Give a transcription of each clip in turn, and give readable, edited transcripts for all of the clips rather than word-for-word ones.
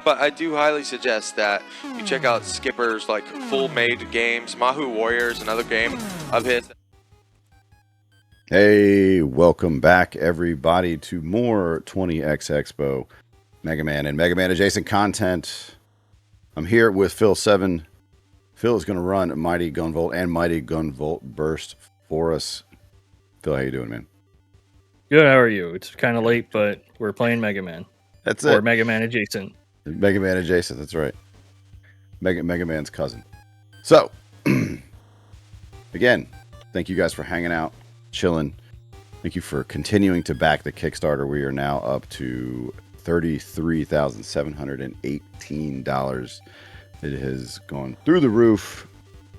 but I do highly suggest that you check out Skipper's like full-made games. Mahu Warrior is another game of his. Hey, welcome back everybody to more 20X Expo Mega Man and Mega Man adjacent content. I'm here with Phil7. Phil is going to run Mighty Gunvolt and Mighty Gunvolt Burst for us. Phil, how you doing, man? Good, how are you? It's kind of late, but we're playing Mega Man. That's it. Or Mega Man adjacent. Mega Man adjacent, that's right. Mega Man's cousin. So, again, thank you guys for hanging out, chilling. Thank you for continuing to back the Kickstarter. We are now up to $33,718. It has gone through the roof.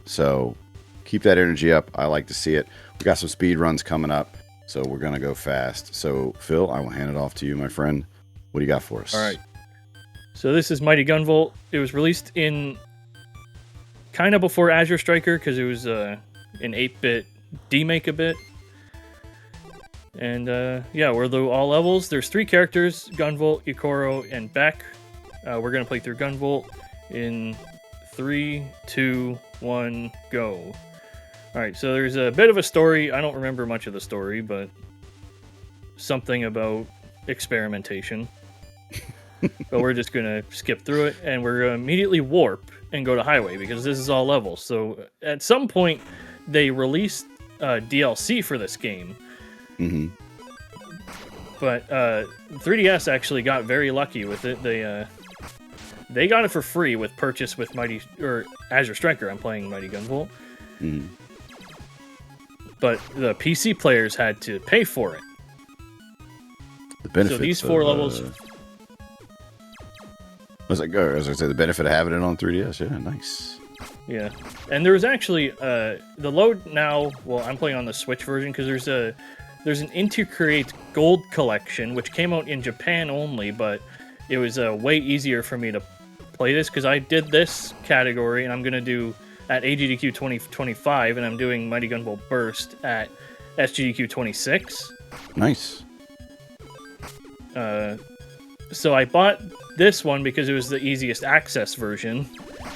So keep that energy up. I like to see it. We got some speed runs coming up, so we're going to go fast. So, Phil, I will hand it off to you, my friend. What do you got for us? All right. So this is Mighty Gunvolt. It was released in kind of before Azure Striker because it was an 8-bit demake-a-bit. And yeah, we're through all levels. There's 3 characters, Gunvolt, Ikoro, and Beck. We're going to play through Gunvolt in 3, 2, 1, go. All right, so there's a bit of a story. I don't remember much of the story, but something about experimentation. But we're just going to skip through it, and we're going to immediately warp and go to Highway, because this is all levels. So at some point, they released DLC for this game. Mm-hmm. But 3DS actually got very lucky with it. They got it for free with purchase with Azure Striker. I'm playing Mighty Gunvolt. Mm-hmm. But the PC players had to pay for it. The benefits so these 4 levels... As I say, the benefit of having it on 3DS, yeah, nice. Yeah, and there was actually the load now. Well, I'm playing on the Switch version because there's an IntiCreates Gold collection which came out in Japan only, but it was way easier for me to play this because I did this category and I'm gonna do at AGDQ 2025, and I'm doing Mighty Gunvolt Burst at SGDQ 26. Nice. So I bought this one because it was the easiest access version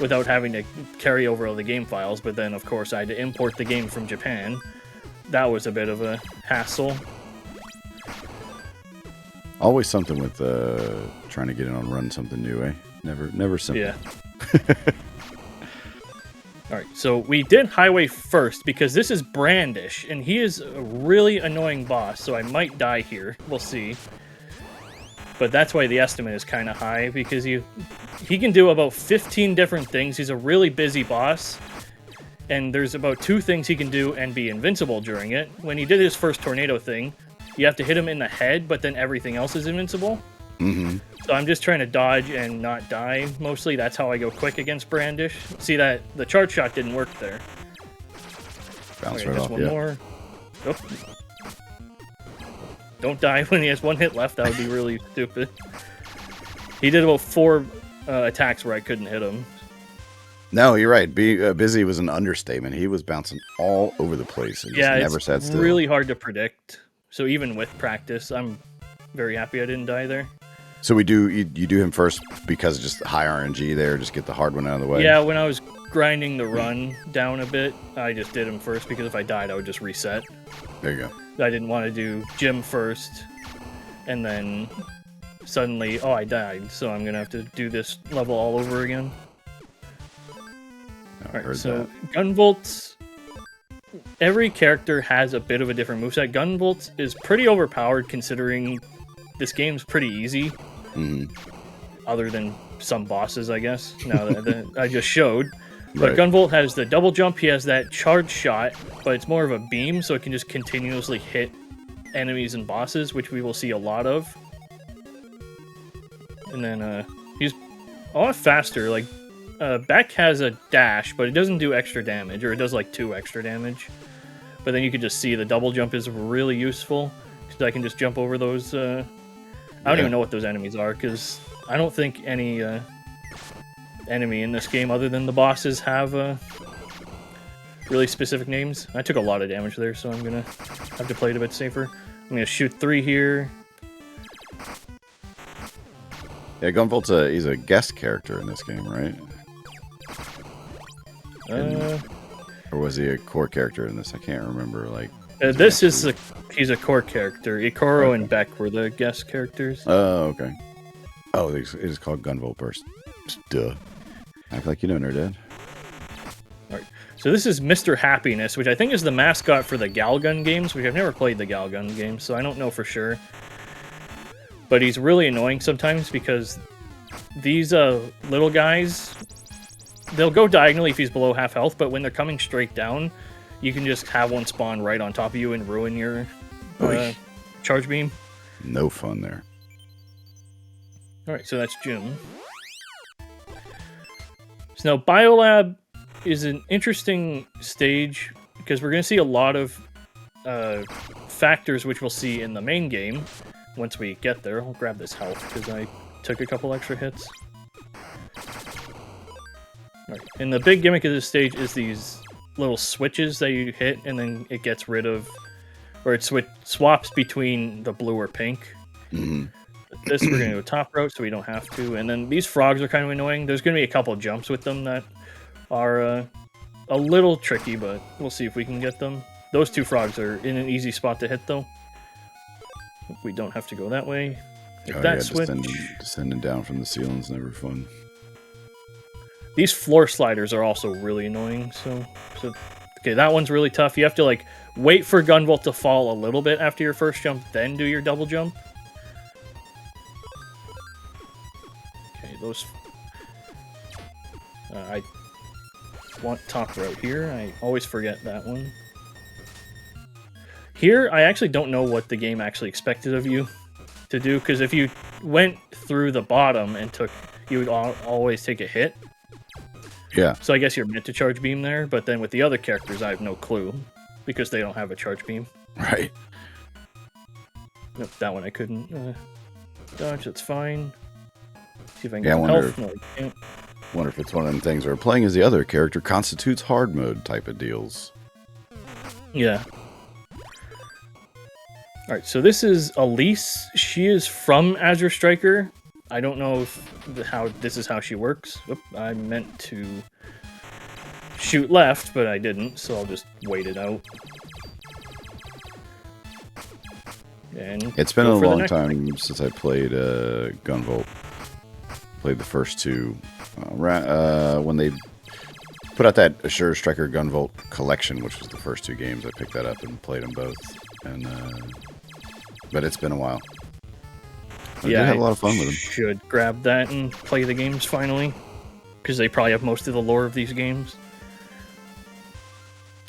without having to carry over all the game files, but then of course I had to import the game from Japan. That was a bit of a hassle. Always something with trying to get in on run something new, eh? Never simple. Yeah. Alright, so we did Highway first because this is Brandish, and he is a really annoying boss, so I might die here. We'll see. But that's why the estimate is kind of high, because he can do about 15 different things. He's a really busy boss, and there's about 2 things he can do and be invincible during it. When he did his first tornado thing, you have to hit him in the head, but then everything else is invincible. Mm-hmm. So I'm just trying to dodge and not die, mostly. That's how I go quick against Brandish. See that the charge shot didn't work there. Bounce Okay, right just off, one yeah. more. Oh. Don't die when he has 1 hit left. That would be really stupid. He did about 4 attacks where I couldn't hit him. No, you're right. Busy was an understatement. He was bouncing all over the place and just never sat still. It's really hard to predict. So even with practice, I'm very happy I didn't die there. So you do him first because it's just high RNG there, just get the hard one out of the way? Yeah, when I was grinding the run down a bit, I just did him first because if I died, I would just reset. There you go. I didn't want to do Jim first, and then suddenly, I died, so I'm going to have to do this level all over again. Alright, so Gunvolt, every character has a bit of a different moveset. Gunvolt is pretty overpowered considering this game's pretty easy, other than some bosses, I guess, now that I just showed. But Right. Gunvolt has the double jump, he has that charge shot, but it's more of a beam, so it can just continuously hit enemies and bosses, which we will see a lot of. And then he's a lot faster. Like, Beck has a dash, but it doesn't do extra damage, or it does like 2 extra damage. But then you can just see the double jump is really useful, because I can just jump over those. I don't even know what those enemies are, because I don't think any enemy in this game other than the bosses have really specific names. I took a lot of damage there, so I'm gonna have to play it a bit safer. I'm gonna shoot 3 here. Yeah, Gunvolt's he's a guest character in this game, right? Or was he a core character in this? I can't remember. Like he's a core character. Ikoro and Beck were the guest characters. Oh, okay. Oh, it is called Gunvolt first. Duh. Act like you know, Nerdad. All right. So this is Mr. Happiness, which I think is the mascot for the Galgun games, which I've never played the Galgun games, so I don't know for sure. But he's really annoying sometimes because these little guys, they'll go diagonally if he's below half health, but when they're coming straight down, you can just have one spawn right on top of you and ruin your charge beam. No fun there. Alright, so that's Jim. So now Biolab is an interesting stage because we're going to see a lot of factors which we'll see in the main game once we get there. I'll grab this health because I took a couple extra hits. All right. And the big gimmick of this stage is these little switches that you hit and then it gets rid of, or it swaps between the blue or pink. Mm-hmm. This we're going to go top route so we don't have to. And then these frogs are kind of annoying. There's going to be a couple jumps with them that are a little tricky, but we'll see if we can get them. Those two frogs are in an easy spot to hit, though. We don't have to go that way. Hit that switch. Descending down from the ceiling's never fun. These floor sliders are also really annoying. So okay, that one's really tough. You have to like wait for Gunvolt to fall a little bit after your first jump, then do your double jump. Okay, those. I want top route here. I always forget that one. Here, I actually don't know what the game actually expected of you to do, because if you went through the bottom and you would always take a hit. Yeah. So I guess you're meant to charge beam there, but then with the other characters, I have no clue, because they don't have a charge beam. Right. Nope, that one I couldn't dodge. That's fine. See if I can Yeah, get health. No, I can't. Wonder if it's one of them things where playing as the other character constitutes hard mode type of deals. Yeah. Alright, so this is Elise. She is from Azure Striker. I don't know if this is how she works. Oop, I meant to shoot left, but I didn't, so I'll just wait it out. And it's been a long time since I played Gunvolt. Played the first two. When they put out that Azure Striker Gunvolt collection, which was the first two games, I picked that up and played them both. And but it's been a while. I did have a lot of fun with them. Should grab that and play the games finally, because they probably have most of the lore of these games.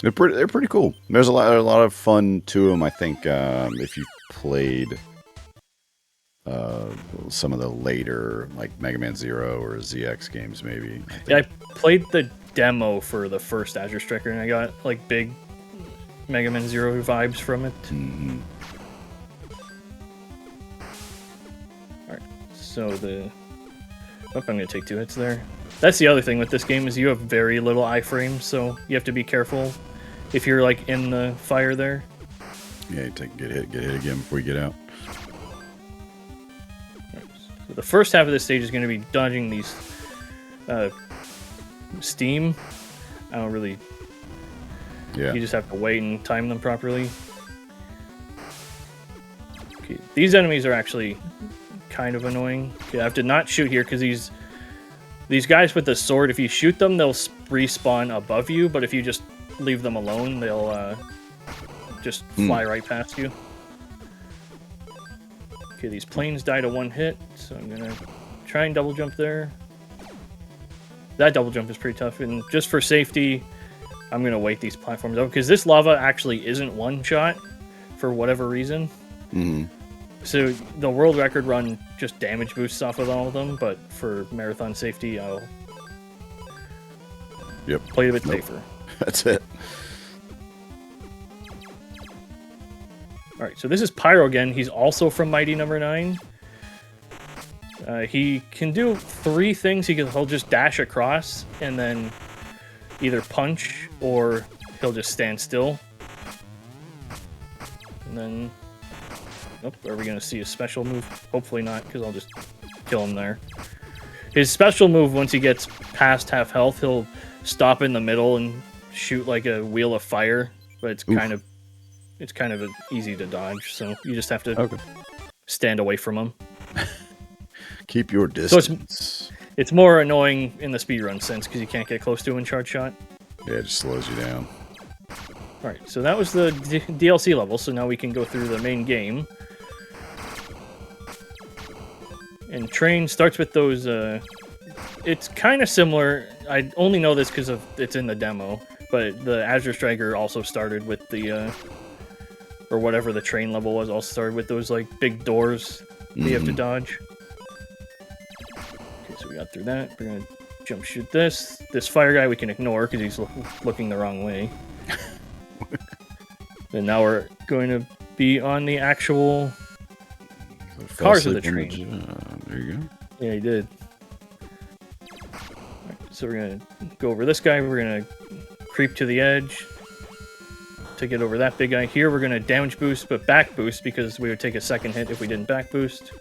They're pretty cool. There's a lot of fun to them. I think if you played some of the later like Mega Man Zero or ZX games, maybe. I played the demo for the first Azure Striker, and I got like big Mega Man Zero vibes from it. Mm-hmm. Alright, so I'm going to take 2 hits there. That's the other thing with this game is you have very little iframes, so you have to be careful if you're like in the fire there. Yeah, get hit again before you get out. Right, so the first half of this stage is going to be dodging these steam. I don't really... Yeah. You just have to wait and time them properly. Okay, these enemies are actually kind of annoying. Okay, I have to not shoot here because these guys with the sword, if you shoot them, they'll respawn above you, but if you just leave them alone, they'll just fly right past you. Okay, these planes die to 1 hit, so I'm gonna try and double jump there. That double jump is pretty tough, and just for safety, I'm going to wait these platforms out, because this lava actually isn't one-shot for whatever reason. Mm-hmm. So the world record run just damage boosts off of all of them, but for marathon safety, I'll play it a bit safer. That's it. Alright, so this is Pyro again. He's also from Mighty Number 9. He can do 3 things. He'll just dash across, and then either punch, or he'll just stand still. And then... Oh, are we going to see a special move? Hopefully not, because I'll just kill him there. His special move, once he gets past half health, he'll stop in the middle and shoot like a wheel of fire, but it's kind of easy to dodge, so you just have to stand away from him. Keep your distance. So it's more annoying in the speedrun sense because you can't get close to him in charge shot. Yeah, it just slows you down. Alright, so that was the DLC level, so now we can go through the main game. And train starts with those, it's kind of similar. I only know this because it's in the demo, but the Azure Striker also started with the, or whatever the train level was, also started with those, like, big doors that you have to dodge. Okay, so we got through that. We're gonna jump shoot this. This fire guy we can ignore because he's looking the wrong way. And now we're going to be on the actual cars of the train. There you go. Yeah, he did. Right, so we're going to go over this guy. We're going to creep to the edge to get over that big guy. Here we're going to damage boost, but back boost because we would take a second hit if we didn't back boost.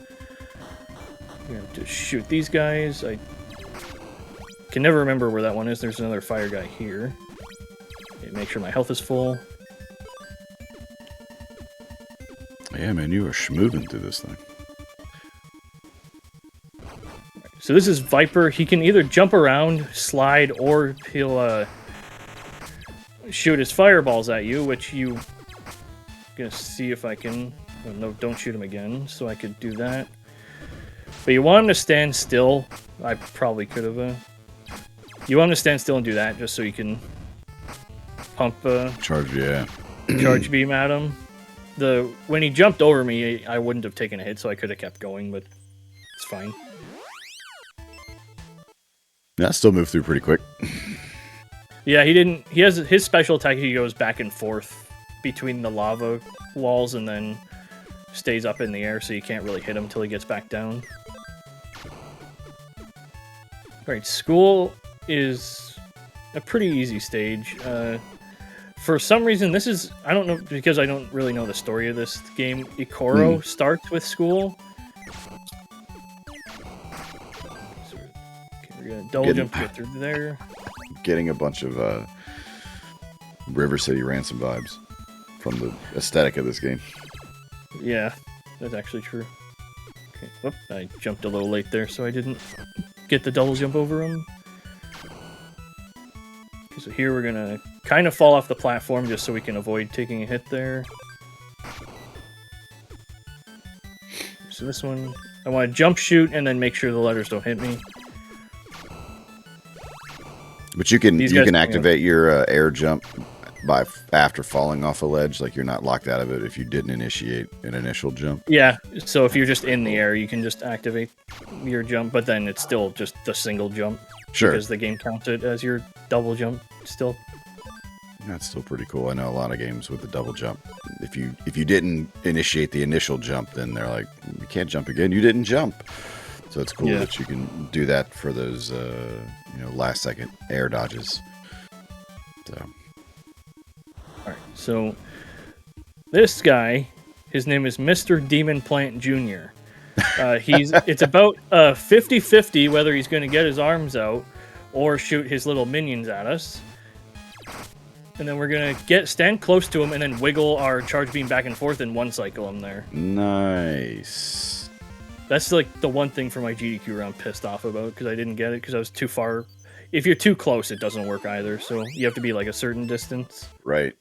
We're going to shoot these guys. I can never remember where that one is. There's another fire guy here. Okay, make sure my health is full. Yeah, man, you are schmooving through this thing. So this is Viper. He can either jump around, slide, or he'll shoot his fireballs at you, which you... gonna see if I can... Oh, no, don't shoot him again, so I could do that. But you want him to stand still. I probably could have... You want him to stand still and do that, just so you can pump... Charge beam at him. When he jumped over me, I wouldn't have taken a hit, so I could have kept going, but it's fine. Yeah, still moved through pretty quick. Yeah, he has his special attack. He goes back and forth between the lava walls and then stays up in the air, so you can't really hit him until he gets back down. Alright, school is a pretty easy stage. For some reason, this is... I don't know, because I don't really know the story of this game. Ikoro starts with school. So, okay, we're gonna double jump to get through there. Getting a bunch of River City Ransom vibes from the aesthetic of this game. Yeah, that's actually true. Okay, whoop, I jumped a little late there, so I didn't get the double jump over him. Okay, so here we're gonna kind of fall off the platform just so we can avoid taking a hit there. So this one, I want to jump shoot and then make sure the letters don't hit me. But you can activate your air jump after falling off a ledge, like you're not locked out of it if you didn't initiate an initial jump. Yeah, so if you're just in the air, you can just activate your jump, but then it's still just the single jump. Sure. Because the game counts it as your double jump still. That's still pretty cool. I know a lot of games with the double jump. If you didn't initiate the initial jump, then they're like, you can't jump again. You didn't jump. So it's cool that you can do that for those last second air dodges. So. All right. So this guy, his name is Mr. Demon Plant Jr. It's about 50-50 whether he's going to get his arms out or shoot his little minions at us. And then we're going to stand close to him and then wiggle our charge beam back and forth and one cycle him there. Nice. That's like the one thing for my GDQ round pissed off about because I didn't get it because I was too far. If you're too close, it doesn't work either. So you have to be like a certain distance. Right.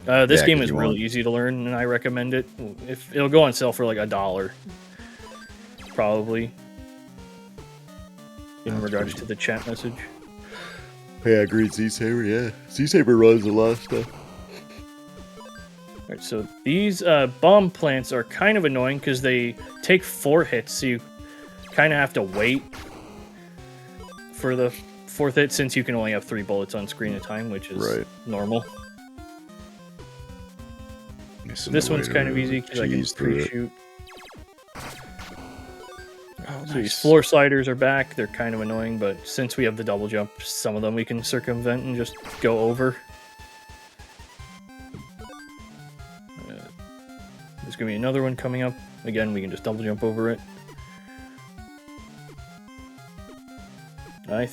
This game is really easy to learn, and I recommend it. It'll go on sale for like $1, probably. In regards to the chat message. Hey, I agreed. Z-Saber, yeah. Z-Saber runs a lot of stuff. Alright, so these bomb plants are kind of annoying because they take 4 hits, so you kind of have to wait for the 4th hit since you can only have 3 bullets on screen at a time, which is normal. This one's kind of easy because I can pre-shoot. So these floor sliders are back. They're kind of annoying, but since we have the double jump, some of them we can circumvent and just go over. There's going to be another one coming up. Again, we can just double jump over it. I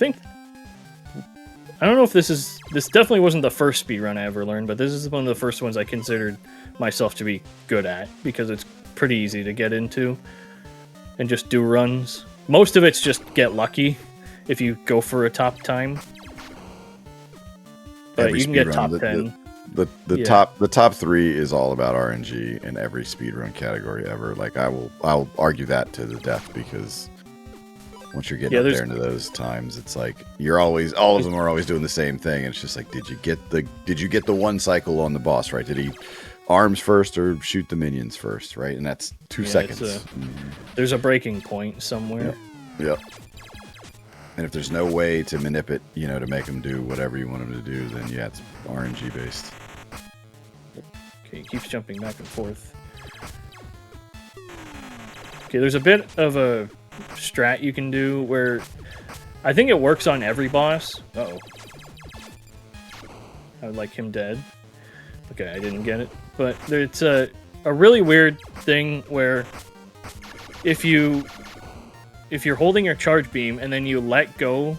don't know if this definitely wasn't the first speedrun I ever learned, but this is one of the first ones I considered myself to be good at, because it's pretty easy to get into and just do runs. Most of it's just get lucky if you go for a top time. But you can get top 10. The top 3 is all about RNG in every speedrun category ever. Like I'll argue that to the death, because once you're getting up there into those times, it's like all of them are always doing the same thing. And it's just like, did you get the one cycle on the boss right? Did he arms first or shoot the minions first, right? And that's 2 seconds. There's a breaking point somewhere. Yep. And if there's no way to manipulate, to make them do whatever you want them to do, then yeah, it's RNG based. Okay, he keeps jumping back and forth. Okay, there's a bit of a strat you can do where I think it works on every boss. Uh-oh. I would like him dead. Okay, I didn't get it. But it's a really weird thing where if you're holding your charge beam and then you let go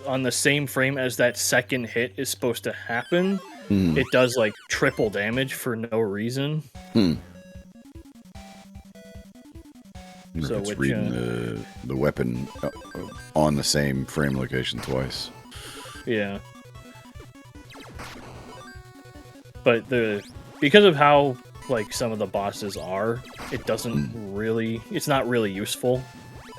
on the same frame as that second hit is supposed to happen, it does like triple damage for no reason. So it's reading the weapon on the same frame location twice. Yeah. But because of how like some of the bosses are, it doesn't really, it's not really useful.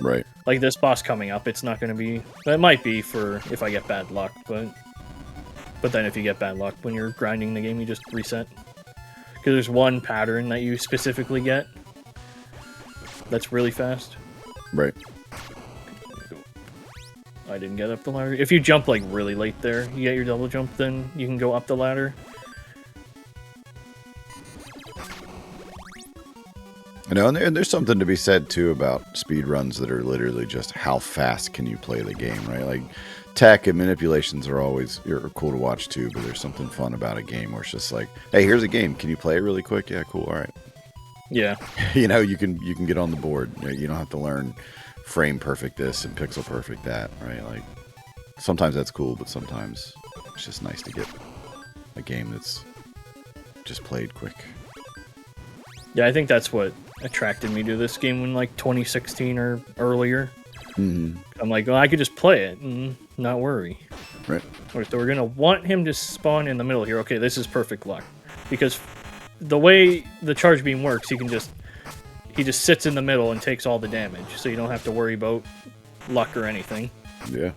Right. Like this boss coming up, it's not going to be, it might be for if I get bad luck, but then if you get bad luck when you're grinding the game, you just reset. Because there's one pattern that you specifically get that's really fast. Right. I didn't get up the ladder. If you jump like really late there, you get your double jump, then you can go up the ladder. And there's something to be said too about speedruns that are literally just how fast can you play the game, right? Like tech and manipulations are cool to watch too, but there's something fun about a game where it's just like, hey, here's a game. Can you play it really quick? Yeah, cool. All right. Yeah. You can get on the board. You don't have to learn frame perfect this and pixel perfect that, right? Like sometimes that's cool, but sometimes it's just nice to get a game that's just played quick. Yeah, I think that's what attracted me to this game in like 2016 or earlier. I'm like, I could just play it and not worry. Right. So we're gonna want him to spawn in the middle here. Okay, this is perfect luck, because the way the charge beam works, he just sits in the middle and takes all the damage, so you don't have to worry about luck or anything. Yeah.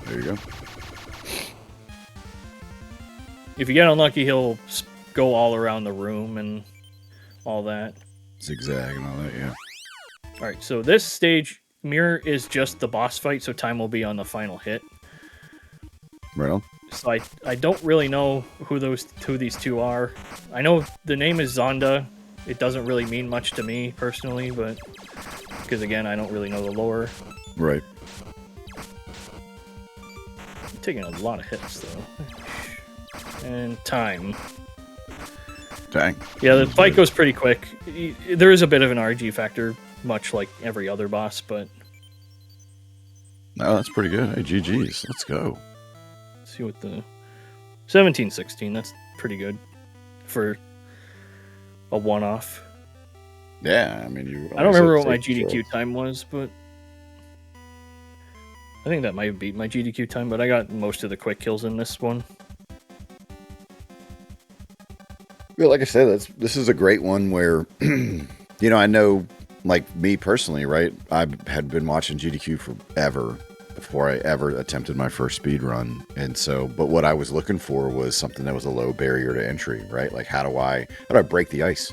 There you go. If you get unlucky, he'll go all around the room and all that. Zigzag and all that, yeah. Alright, so this stage, mirror is just the boss fight, so time will be on the final hit. Right on. So I don't really know who these two are. I know the name is Zonda. It doesn't really mean much to me, personally, but... because, again, I don't really know the lore. Right. I'm taking a lot of hits, though. And time. Dang. Yeah, the fight goes pretty quick. There is a bit of an RG factor, much like every other boss, but... No, that's pretty good. Hey, GG's. Let's go. Let's see what the... 17-16, that's pretty good for a one-off. Yeah, I mean, I don't remember what my GDQ time was, but... I think that might have beat my GDQ time, but I got most of the quick kills in this one. Yeah, like I said, this is a great one where, I know, like me personally, right? I had been watching GDQ forever before I ever attempted my first speed run. And so, but what I was looking for was something that was a low barrier to entry, right? Like how do I break the ice,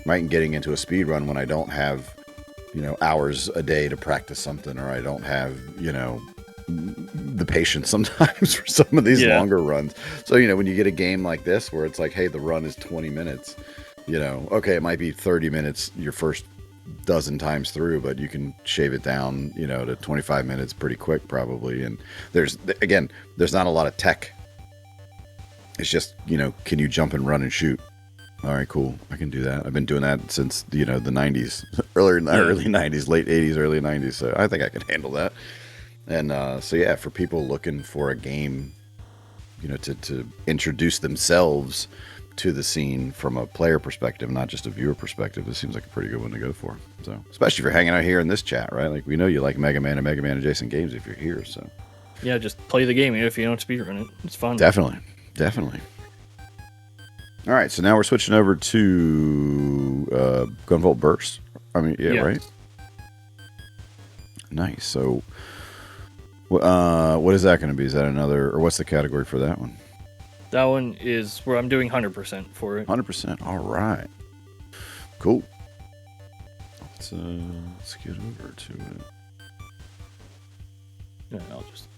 right? And getting into a speed run when I don't have, hours a day to practice something, or I don't have, the patience sometimes for some of these longer runs. So, when you get a game like this where it's like, hey, the run is 20 minutes, okay, it might be 30 minutes your first dozen times through, but you can shave it down, to 25 minutes pretty quick probably. And there's not a lot of tech. It's just, can you jump and run and shoot? All right, cool. I can do that. I've been doing that since, the 90s, early 90s, late 80s, early 90s. So I think I can handle that. And so yeah, for people looking for a game, you know, to introduce themselves to the scene from a player perspective, not just a viewer perspective, this seems like a pretty good one to go for. So, especially if you're hanging out here in this chat, right? Like, we know you like Mega Man and Mega Man adjacent games if you're here. So Yeah, just play the game if you don't speedrun it. It's fun. definitely. All right, so now we're switching over to Gunvolt Burst. I mean, yeah, right? Nice. So what is that going to be? Is that another, or what's the category for that one? That one is where I'm doing 100% for it. 100%. All right. Cool. Let's get over to it. Yeah, I'll just